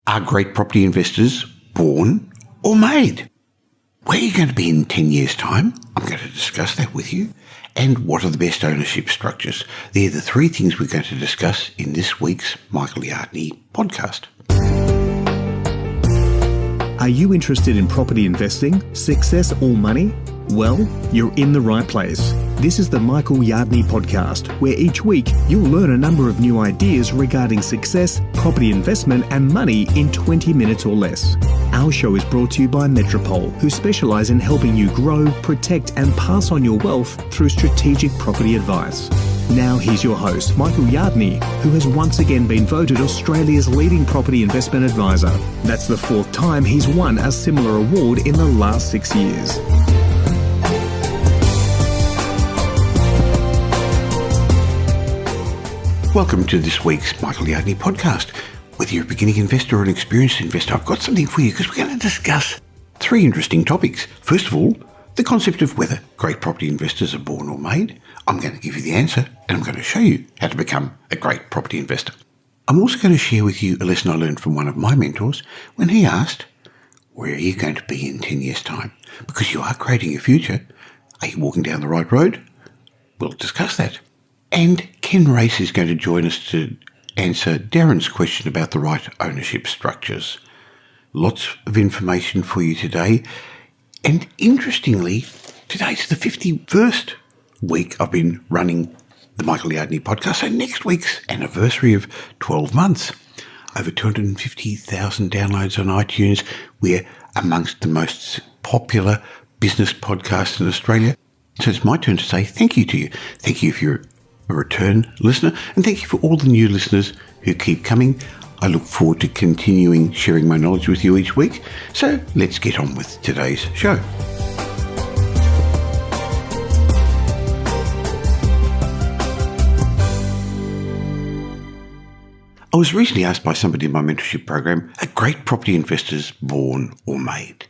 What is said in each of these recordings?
Are great property investors born or made? Where are you going to be in 10 years' time? I'm going to discuss that with you. And what are the best ownership structures? They're the three things we're going to discuss in this week's Michael Yardney podcast. Are you interested in property investing, success or money? Well, you're in the right place. This is the Michael Yardney podcast, where each week you'll learn a number of new ideas regarding success, property investment and money in 20 minutes or less. Our show is brought to you by Metropole, who specialise in helping you grow, protect and pass on your wealth through strategic property advice. Now here's your host, Michael Yardney, who has once again been voted Australia's leading property investment advisor. That's the fourth time he's won a similar award in the last 6 years. Welcome to this week's Michael Yardney podcast. Whether you're a beginning investor or an experienced investor, I've got something for you because we're going to discuss three interesting topics. First of all, the concept of whether great property investors are born or made. I'm going to give you the answer and I'm going to show you how to become a great property investor. I'm also going to share with you a lesson I learned from one of my mentors when he asked, where are you going to be in 10 years' time? Because you are creating a future. Are you walking down the right road? We'll discuss that. And Ken Race is going to join us to answer Darren's question about the right ownership structures. Lots of information for you today. And interestingly, today's the 51st week I've been running the Michael Yardney podcast. So next week's anniversary of 12 months. Over 250,000 downloads on iTunes. We're amongst the most popular business podcasts in Australia. So it's my turn to say thank you to you. Thank you if you're a return listener, and thank you for all the new listeners who keep coming. I look forward to continuing sharing my knowledge with you each week. So let's get on with today's show. I was recently asked by somebody in my mentorship program, are great property investors born or made?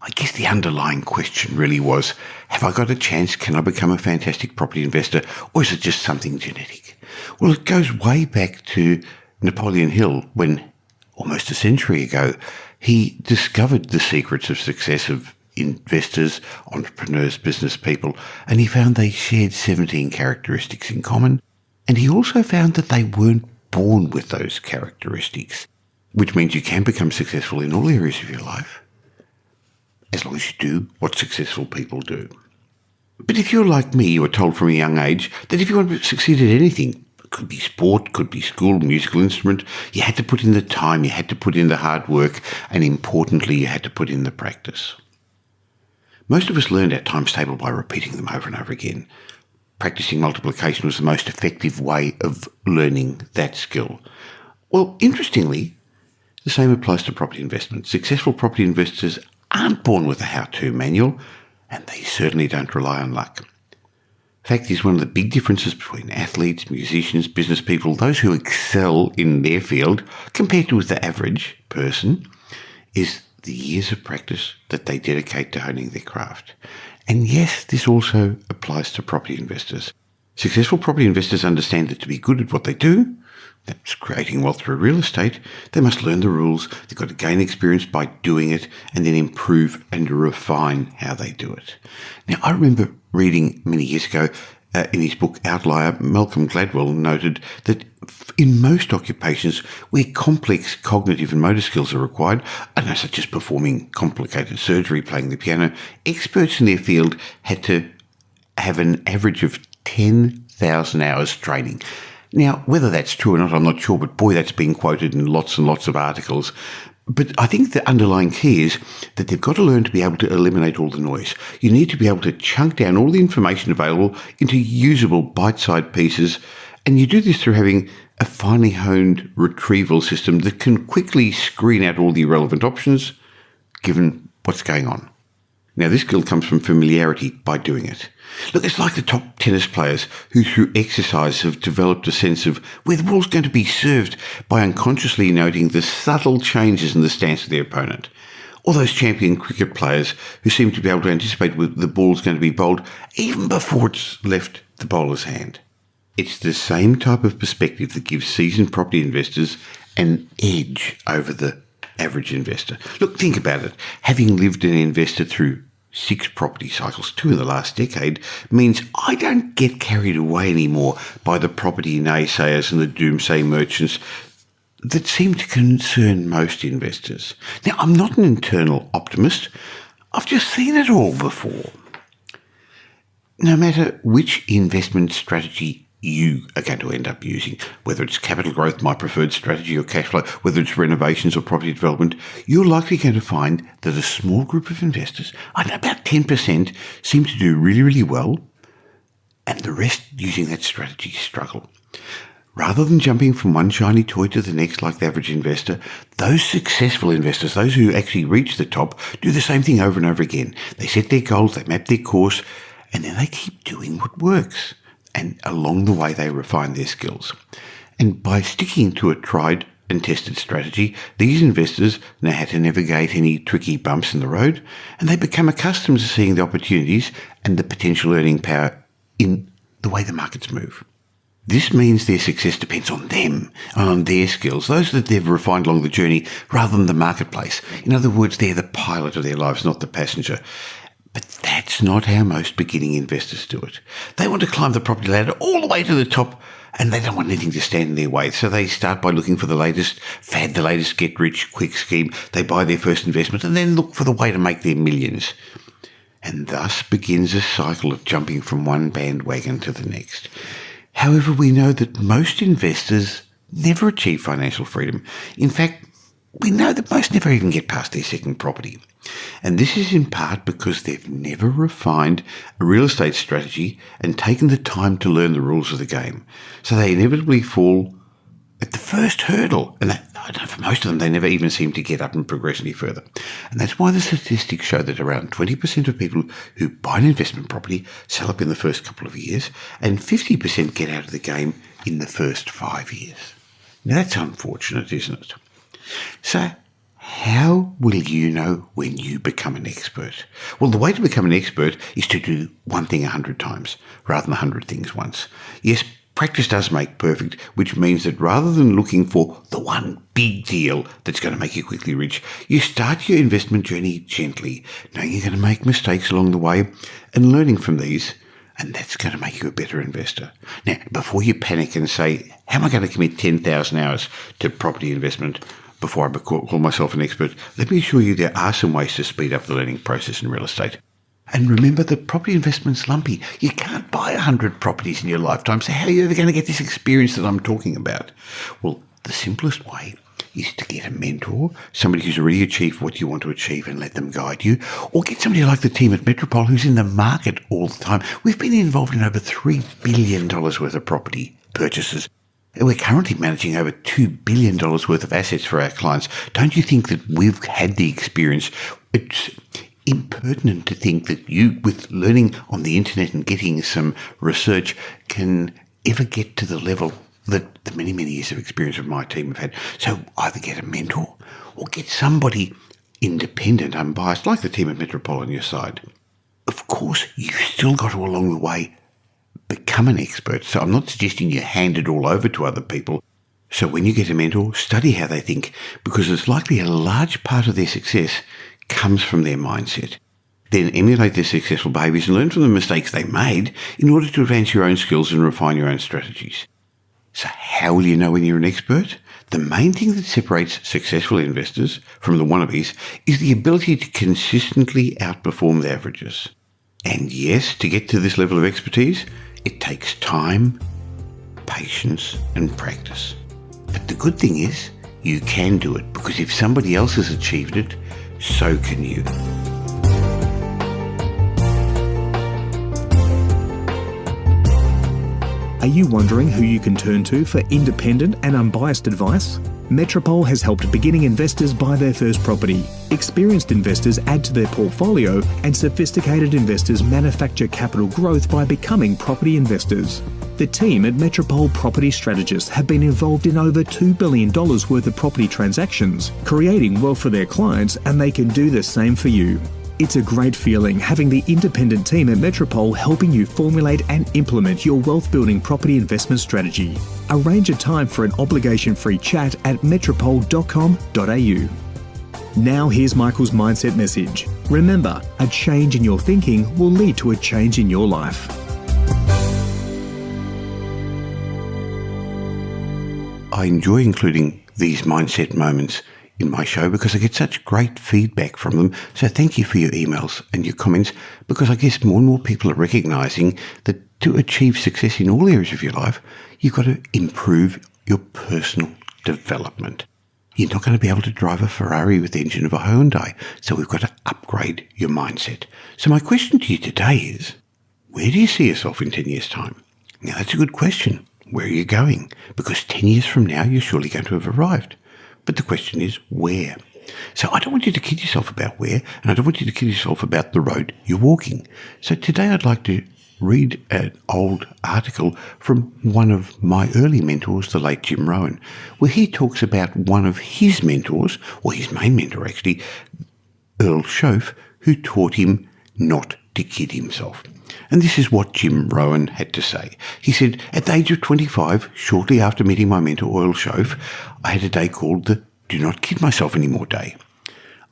I guess the underlying question really was, have I got a chance? Can I become a fantastic property investor? Or is it just something genetic? Well, it goes way back to Napoleon Hill when, almost a century ago, he discovered the secrets of success of investors, entrepreneurs, business people, and he found they shared 17 characteristics in common. And he also found that they weren't born with those characteristics, which means you can become successful in all areas of your life, as long as you do what successful people do. But if you're like me, you were told from a young age that if you want to succeed at anything, it could be sport, could be school, musical instrument, you had to put in the time, you had to put in the hard work, and importantly, you had to put in the practice. Most of us learned our times table by repeating them over and over again. Practicing multiplication was the most effective way of learning that skill. Well, interestingly, the same applies to property investment. Successful property investors aren't born with a how-to manual, and they certainly don't rely on luck. Fact is, one of the big differences between athletes, musicians, business people, those who excel in their field, compared to the average person, is the years of practice that they dedicate to honing their craft. And yes, this also applies to property investors. Successful property investors understand that to be good at what they do, that's creating wealth through real estate, they must learn the rules, they've got to gain experience by doing it, and then improve and refine how they do it. Now, I remember reading many years ago in his book Outlier, Malcolm Gladwell noted that in most occupations where complex cognitive and motor skills are required, such as performing complicated surgery, playing the piano, experts in their field had to have an average of 10,000 hours training. Now, whether that's true or not, I'm not sure, but boy, that's been quoted in lots and lots of articles. But I think the underlying key is that they've got to learn to be able to eliminate all the noise. You need to be able to chunk down all the information available into usable bite-sized pieces, and you do this through having a finely honed retrieval system that can quickly screen out all the irrelevant options, given what's going on. Now, this skill comes from familiarity by doing it. Look, it's like the top tennis players who through exercise have developed a sense of where the ball's going to be served by unconsciously noting the subtle changes in the stance of their opponent. Or those champion cricket players who seem to be able to anticipate where the ball's going to be bowled even before it's left the bowler's hand. It's the same type of perspective that gives seasoned property investors an edge over the average investor. Look, think about it. Having lived and invested through 6 property cycles, 2 in the last decade, means I don't get carried away anymore by the property naysayers and the doomsday merchants that seem to concern most investors. Now, I'm not an internal optimist. I've just seen it all before. No matter which investment strategy you are going to end up using, whether it's capital growth, my preferred strategy, or cash flow, whether it's renovations or property development, you're likely going to find that a small group of investors, I know about 10%, seem to do really, really well, and the rest using that strategy struggle. Rather than jumping from one shiny toy to the next like the average investor, those successful investors, those who actually reach the top, do the same thing over and over again. They set their goals, they map their course, and then they keep doing what works. And along the way, they refine their skills. And by sticking to a tried and tested strategy, these investors know how to navigate any tricky bumps in the road, and they become accustomed to seeing the opportunities and the potential earning power in the way the markets move. This means their success depends on them, on their skills, those that they've refined along the journey, rather than the marketplace. In other words, they're the pilot of their lives, not the passenger. But that's not how most beginning investors do it. They want to climb the property ladder all the way to the top, and they don't want anything to stand in their way. So they start by looking for the latest fad, the latest get-rich-quick scheme. They buy their first investment and then look for the way to make their millions. And thus begins a cycle of jumping from one bandwagon to the next. However, we know that most investors never achieve financial freedom. In fact, we know that most never even get past their second property. And this is in part because they've never refined a real estate strategy and taken the time to learn the rules of the game. So they inevitably fall at the first hurdle. And for most of them, they never even seem to get up and progress any further. And that's why the statistics show that around 20% of people who buy an investment property sell up in the first couple of years, and 50% get out of the game in the first 5 years. Now, that's unfortunate, isn't it? So, how will you know when you become an expert? Well, the way to become an expert is to do one thing 100 times rather than 100 things once. Yes, practice does make perfect, which means that rather than looking for the one big deal that's going to make you quickly rich, you start your investment journey gently, knowing you're going to make mistakes along the way and learning from these, and that's going to make you a better investor. Now, before you panic and say, how am I going to commit 10,000 hours to property investment before I call myself an expert, let me assure you there are some ways to speed up the learning process in real estate. And remember that property investment's lumpy. You can't buy 100 properties in your lifetime, so how are you ever going to get this experience that I'm talking about? Well, the simplest way is to get a mentor, somebody who's already achieved what you want to achieve, and let them guide you, or get somebody like the team at Metropole who's in the market all the time. We've been involved in over $3 billion worth of property purchases. We're currently managing over $2 billion worth of assets for our clients. Don't you think that we've had the experience? It's impertinent to think that you, with learning on the internet and getting some research, can ever get to the level that the many, many years of experience of my team have had. So either get a mentor or get somebody independent, unbiased, like the team at Metropole on your side. Of course, you've still got to, along the way, become an expert. So I'm not suggesting you hand it all over to other people. So when you get a mentor, study how they think, because it's likely a large part of their success comes from their mindset. Then emulate their successful behaviours and learn from the mistakes they made in order to advance your own skills and refine your own strategies. So how will you know when you're an expert? The main thing that separates successful investors from the wannabes is the ability to consistently outperform the averages. And yes, to get to this level of expertise, it takes time, patience, and practice. But the good thing is, you can do it, because if somebody else has achieved it, so can you. Are you wondering who you can turn to for independent and unbiased advice? Metropole has helped beginning investors buy their first property. Experienced investors add to their portfolio, and sophisticated investors manufacture capital growth by becoming property investors. The team at Metropole Property Strategists have been involved in over $2 billion worth of property transactions, creating wealth for their clients, and they can do the same for you. It's a great feeling having the independent team at Metropole helping you formulate and implement your wealth-building property investment strategy. Arrange a time for an obligation-free chat at metropole.com.au. Now here's Michael's mindset message. Remember, a change in your thinking will lead to a change in your life. I enjoy including these mindset moments in my show because I get such great feedback from them. So thank you for your emails and your comments, because I guess more and more people are recognising that to achieve success in all areas of your life, you've got to improve your personal development. You're not going to be able to drive a Ferrari with the engine of a Hyundai, so we've got to upgrade your mindset. So my question to you today is, where do you see yourself in 10 years' time? Now, that's a good question. Where are you going? Because 10 years from now, you're surely going to have arrived. But the question is, where? So I don't want you to kid yourself about where, and I don't want you to kid yourself about the road you're walking. So today I'd like to read an old article from one of my early mentors, the late Jim Rohn, where he talks about one of his mentors, or his main mentor actually, Earl Shoaff, who taught him not to kid himself. And this is what Jim Rohn had to say. He said, at the age of 25, shortly after meeting my mentor, Earl Shoaff, I had a day called the Do Not Kid Myself Anymore day.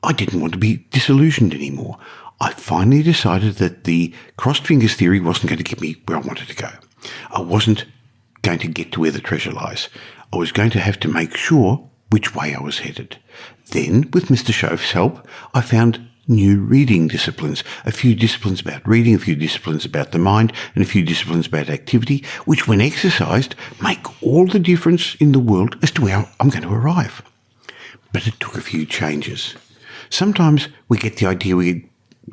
I didn't want to be disillusioned anymore. I finally decided that the crossed fingers theory wasn't going to get me where I wanted to go. I wasn't going to get to where the treasure lies. I was going to have to make sure which way I was headed. Then, with Mr. Shoaff's help, I found new reading disciplines, a few disciplines about reading, a few disciplines about the mind, and a few disciplines about activity, which when exercised make all the difference in the world as to where I'm going to arrive. But it took a few changes. Sometimes we get the idea we're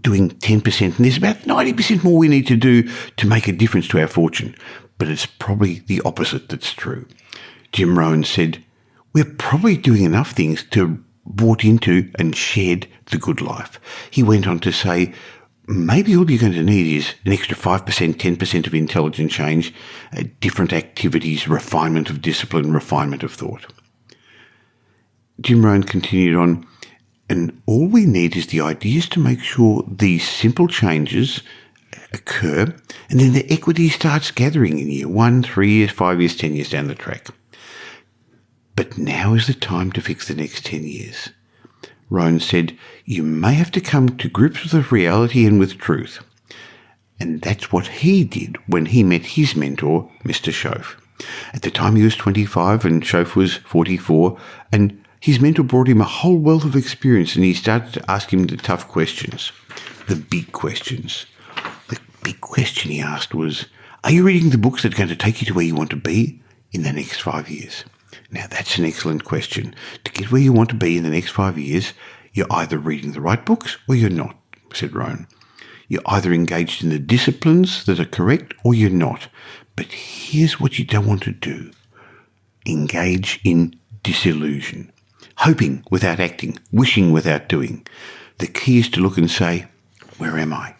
doing 10% and there's about 90% more we need to do to make a difference to our fortune. But it's probably the opposite that's true. Jim Rohn said, we're probably doing enough things to bought into and shared the good life. He went on to say, maybe all you're going to need is an extra 5%, 10% of intelligent change, different activities, refinement of discipline, refinement of thought. Jim Rohn continued on, and all we need is the ideas to make sure these simple changes occur, and then the equity starts gathering in year 1, 3 years, 5 years, 10 years down the track. But now is the time to fix the next 10 years. Rohn said, you may have to come to grips with the reality and with truth. And that's what he did when he met his mentor, Mr. Shoaff. At the time he was 25 and Shoaff was 44, and his mentor brought him a whole wealth of experience, and he started to ask him the tough questions, the big questions. The big question he asked was, are you reading the books that are going to take you to where you want to be in the next 5 years? Now, that's an excellent question. To get where you want to be in the next 5 years, you're either reading the right books or you're not, said Rohn. You're either engaged in the disciplines that are correct or you're not. But here's what you don't want to do. Engage in disillusion. Hoping without acting, wishing without doing. The key is to look and say, where am I?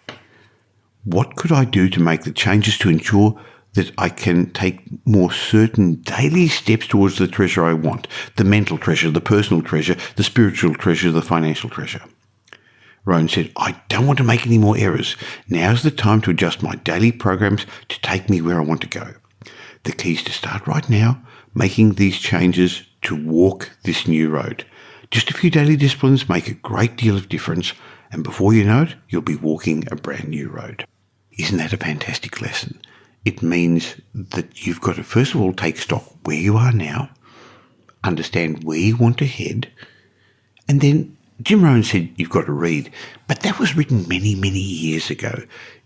What could I do to make the changes to ensure that I can take more certain daily steps towards the treasure I want, the mental treasure, the personal treasure, the spiritual treasure, the financial treasure? Rohn said, I don't want to make any more errors. Now's the time to adjust my daily programs to take me where I want to go. The key is to start right now, making these changes to walk this new road. Just a few daily disciplines make a great deal of difference, and before you know it, you'll be walking a brand new road. Isn't that a fantastic lesson? It means that you've got to, first of all, take stock where you are now, understand where you want to head, and then Jim Rohn said you've got to read, but that was written many, many years ago.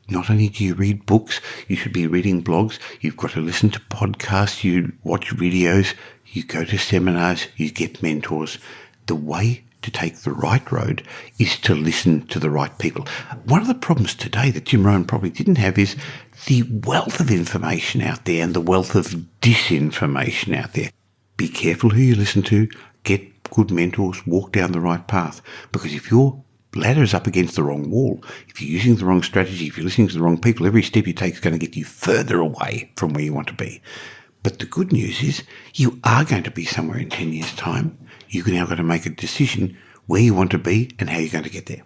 Not only do you read books, you should be reading blogs, you've got to listen to podcasts, you watch videos, you go to seminars, you get mentors. The way to take the right road is to listen to the right people. One of the problems today that Jim Rohn probably didn't have is the wealth of information out there and the wealth of disinformation out there. Be careful who you listen to, get good mentors, walk down the right path. Because if your ladder is up against the wrong wall, if you're using the wrong strategy, if you're listening to the wrong people, every step you take is going to get you further away from where you want to be. But the good news is you are going to be somewhere in 10 years' time. You've now got to make a decision where you want to be and how you're going to get there.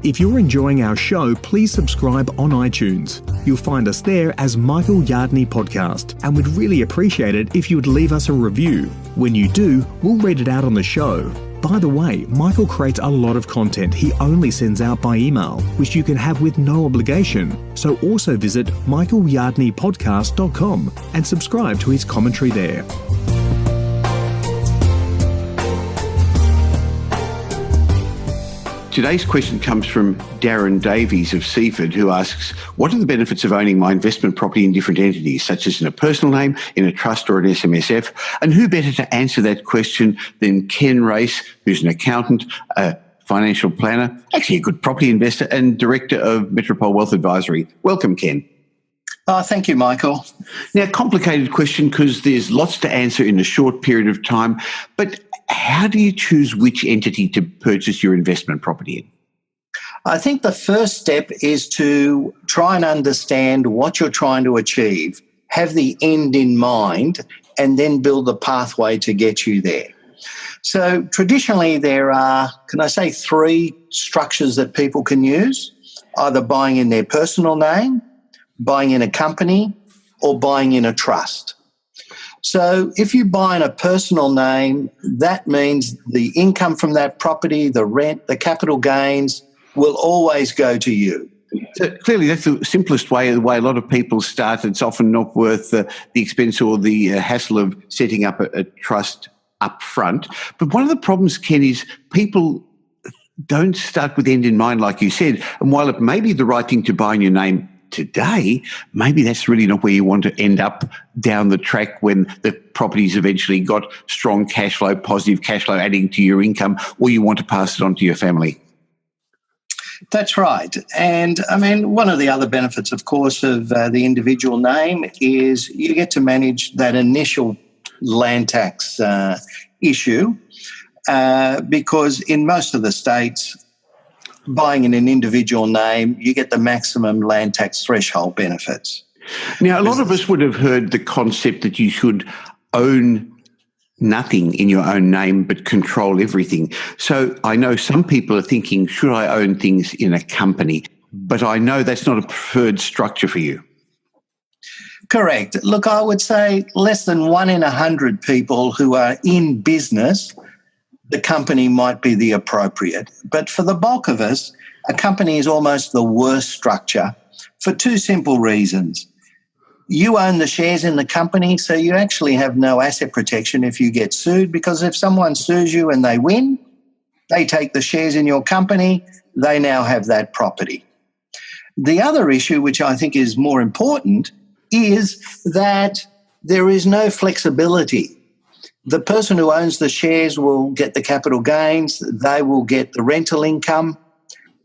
If you're enjoying our show, please subscribe on iTunes. You'll find us there as Michael Yardney Podcast, and we'd really appreciate it if you would leave us a review. When you do, we'll read it out on the show. By the way, Michael creates a lot of content he only sends out by email, which you can have with no obligation. So also visit michaelyardneypodcast.com and subscribe to his commentary there. Today's question comes from Darren Davies of Seaford, who asks, what are the benefits of owning my investment property in different entities, such as in a personal name, in a trust or an SMSF? And who better to answer that question than Ken Race, who's an accountant, a financial planner, actually a good property investor and director of Metropole Wealth Advisory. Welcome, Ken. Thank you, Michael. Now, complicated question because there's lots to answer in a short period of time, but how do you choose which entity to purchase your investment property in? I think the first step is to try and understand what you're trying to achieve, have the end in mind, and then build the pathway to get you there. So traditionally there are, three structures that people can use, either buying in their personal name, buying in a company, or buying in a trust. So if you buy in a personal name, that means the income from that property, the rent, the capital gains will always go to you. So clearly, that's the simplest way, the way a lot of people start. It's often not worth the expense or the hassle of setting up a trust up front. But one of the problems, Ken, is people don't start with end in mind, like you said. And while it may be the right thing to buy in your name today, maybe that's really not where you want to end up down the track when the property's eventually got strong cash flow, positive cash flow adding to your income, or you want to pass it on to your family. That's right. And one of the other benefits, of course, of the individual name is you get to manage that initial land tax issue because in most of the states, buying in an individual name, you get the maximum land tax threshold benefits. Now, a lot of us would have heard the concept that you should own nothing in your own name but control everything. So I know some people are thinking, should I own things in a company? But I know that's not a preferred structure for you. Correct. Look, I would say less than 1 in 100 people who are in business, the company might be the appropriate. But for the bulk of us, a company is almost the worst structure for two simple reasons. You own the shares in the company, so you actually have no asset protection if you get sued, because if someone sues you and they win, they take the shares in your company, they now have that property. The other issue, which I think is more important, is that there is no flexibility. The person who owns the shares will get the capital gains, they will get the rental income,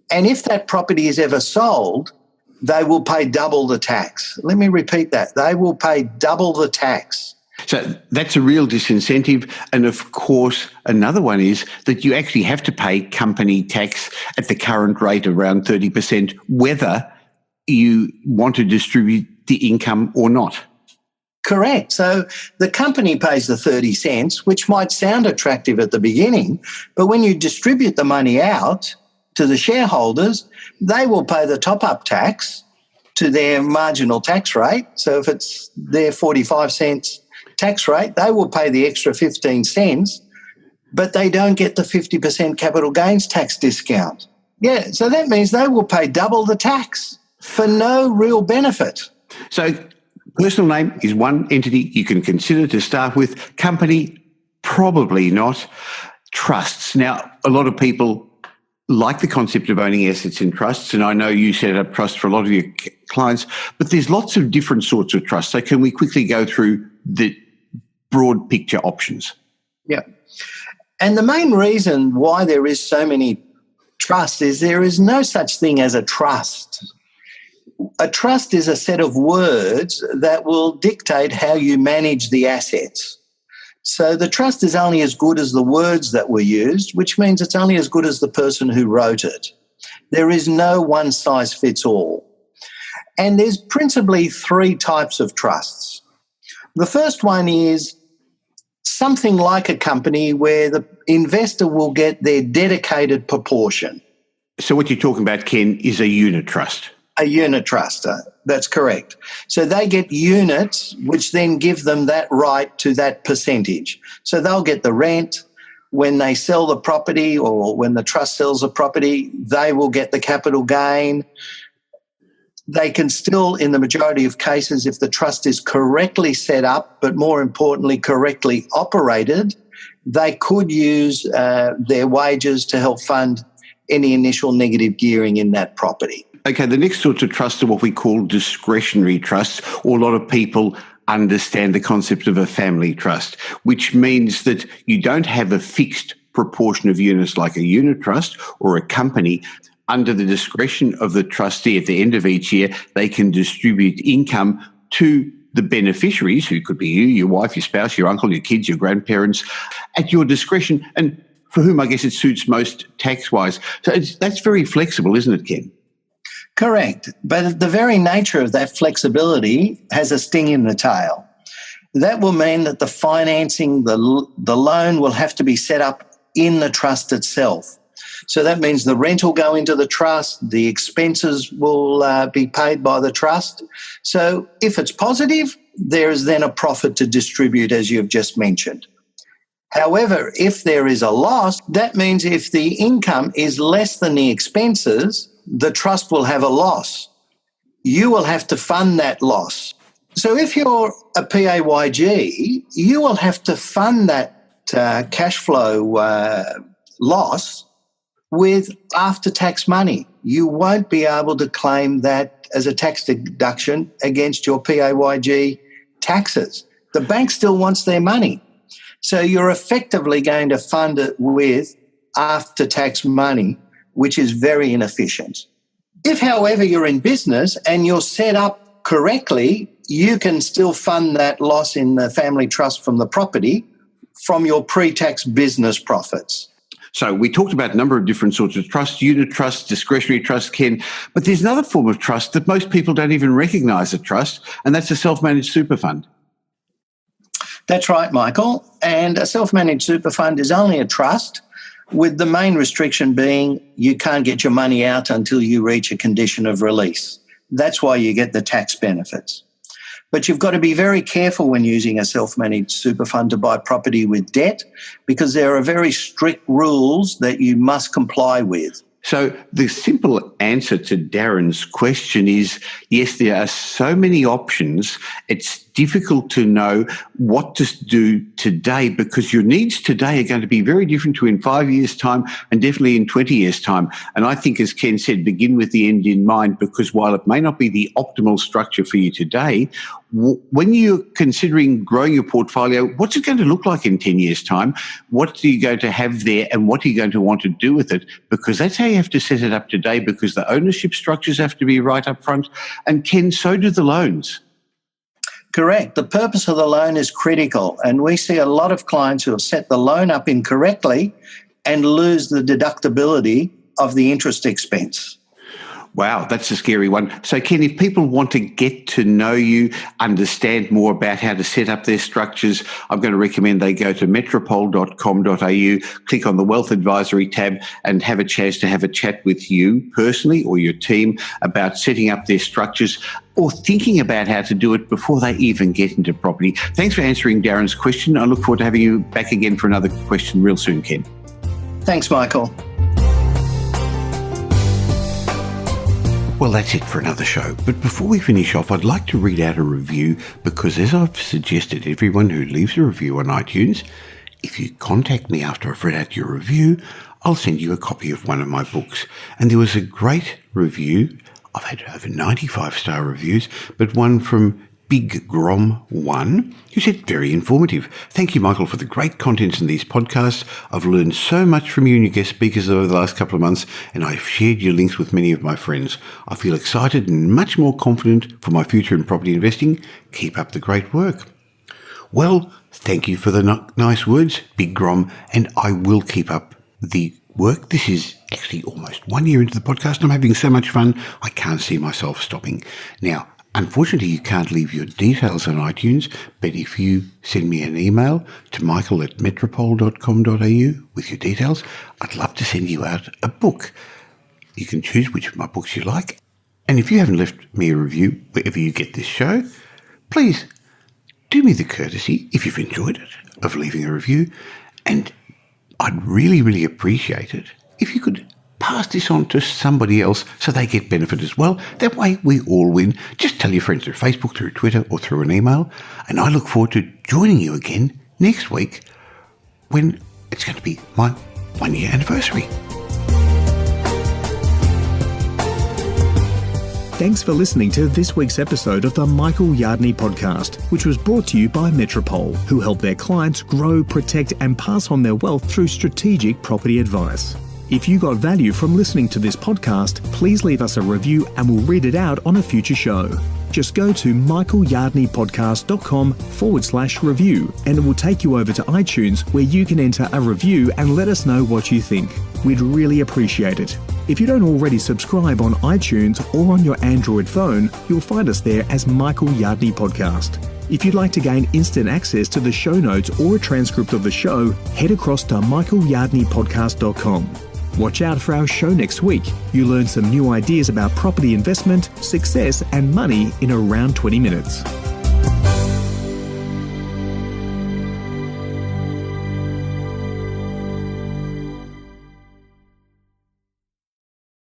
and if that property is ever sold, they will pay double the tax. Let me repeat that. They will pay double the tax. So that's a real disincentive. And of course, another one is that you actually have to pay company tax at the current rate around 30%, whether you want to distribute the income or not. Correct. So the company pays the 30 cents, which might sound attractive at the beginning, but when you distribute the money out to the shareholders, they will pay the top-up tax to their marginal tax rate. So if it's their 45 cents tax rate, they will pay the extra 15 cents, but they don't get the 50% capital gains tax discount. Yeah, so that means they will pay double the tax for no real benefit. So personal name is one entity you can consider to start with. Company, probably not. Trusts. Now, a lot of people like the concept of owning assets in trusts, and I know you set up trusts for a lot of your clients, but there's lots of different sorts of trusts. So can we quickly go through the broad picture options? Yeah. And the main reason why there is so many trusts is there is no such thing as a trust. A trust is a set of words that will dictate how you manage the assets. So the trust is only as good as the words that were used, which means it's only as good as the person who wrote it. There is no one size fits all. And there's principally 3 types of trusts. The first one is something like a company where the investor will get their dedicated proportion. So what you're talking about, Ken, is a unit trust. A unit trust, that's correct. So they get units, which then give them that right to that percentage. So they'll get the rent. When they sell the property or when the trust sells the property, they will get the capital gain. They can still, in the majority of cases, if the trust is correctly set up, but more importantly, correctly operated, they could use their wages to help fund any initial negative gearing in that property. Okay, the next sorts of trusts are what we call discretionary trusts, or a lot of people understand the concept of a family trust, which means that you don't have a fixed proportion of units like a unit trust or a company. Under the discretion of the trustee at the end of each year, they can distribute income to the beneficiaries, who could be you, your wife, your spouse, your uncle, your kids, your grandparents, at your discretion, and for whom I guess it suits most tax-wise. So that's very flexible, isn't it, Ken? Correct. But the very nature of that flexibility has a sting in the tail. That will mean that the financing, the loan will have to be set up in the trust itself. So that means the rent will go into the trust, the expenses will be paid by the trust. So if it's positive, there is then a profit to distribute, as you've just mentioned. However, if there is a loss, that means if the income is less than the expenses, the trust will have a loss. You will have to fund that loss. So if you're a PAYG, you will have to fund that cash flow loss with after-tax money. You won't be able to claim that as a tax deduction against your PAYG taxes. The bank still wants their money. So you're effectively going to fund it with after-tax money, which is very inefficient. If, however, you're in business and you're set up correctly, you can still fund that loss in the family trust from the property from your pre-tax business profits. So we talked about a number of different sorts of trusts, unit trusts, discretionary trusts, Ken, but there's another form of trust that most people don't even recognise a trust, and that's a self-managed super fund. That's right, Michael. And a self-managed super fund is only a trust, with the main restriction being you can't get your money out until you reach a condition of release. That's why you get the tax benefits. But you've got to be very careful when using a self-managed super fund to buy property with debt, because there are very strict rules that you must comply with. So the simple answer to Darren's question is, yes, there are so many options. It's difficult to know what to do today, because your needs today are going to be very different to in 5 years' time and definitely in 20 years' time. And I think, as Ken said, begin with the end in mind, because while it may not be the optimal structure for you today, when you're considering growing your portfolio, what's it going to look like in 10 years' time? What are you going to have there, and what are you going to want to do with it? Because that's how you have to set it up today, because the ownership structures have to be right up front. And Ken, so do the loans. Correct. The purpose of the loan is critical, and we see a lot of clients who have set the loan up incorrectly and lose the deductibility of the interest expense. Wow, that's a scary one. So, Ken, if people want to get to know you, understand more about how to set up their structures, I'm going to recommend they go to metropole.com.au, click on the Wealth Advisory tab, and have a chance to have a chat with you personally or your team about setting up their structures or thinking about how to do it before they even get into property. Thanks for answering Darren's question. I look forward to having you back again for another question real soon, Ken. Thanks, Michael. Well, that's it for another show. But before we finish off, I'd like to read out a review, because as I've suggested, everyone who leaves a review on iTunes, if you contact me after I've read out your review, I'll send you a copy of one of my books. And there was a great review. I've had over 95-star reviews, but one from Big Grom 1, who said, very informative. Thank you, Michael, for the great contents in these podcasts. I've learned so much from you and your guest speakers over the last couple of months, and I've shared your links with many of my friends. I feel excited and much more confident for my future in property investing. Keep up the great work. Well, thank you for the nice words, Big Grom, and I will keep up the work. This is actually almost 1 year into the podcast, and I'm having so much fun, I can't see myself stopping. Now, unfortunately, you can't leave your details on iTunes, but if you send me an email to michael@metropole.com.au with your details, I'd love to send you out a book. You can choose which of my books you like. And if you haven't left me a review wherever you get this show, please do me the courtesy, if you've enjoyed it, of leaving a review. And I'd really, really appreciate it if you could pass this on to somebody else so they get benefit as well. That way we all win. Just tell your friends through Facebook, through Twitter, or through an email. And I look forward to joining you again next week when it's going to be my 1 year anniversary. Thanks for listening to this week's episode of the Michael Yardney podcast, which was brought to you by Metropole, who help their clients grow, protect, and pass on their wealth through strategic property advice. If you got value from listening to this podcast, please leave us a review and we'll read it out on a future show. Just go to michaelyardneypodcast.com/review and it will take you over to iTunes where you can enter a review and let us know what you think. We'd really appreciate it. If you don't already subscribe on iTunes or on your Android phone, you'll find us there as Michael Yardney Podcast. If you'd like to gain instant access to the show notes or a transcript of the show, head across to michaelyardneypodcast.com. Watch out for our show next week. You'll learn some new ideas about property investment, success, and money in around 20 minutes.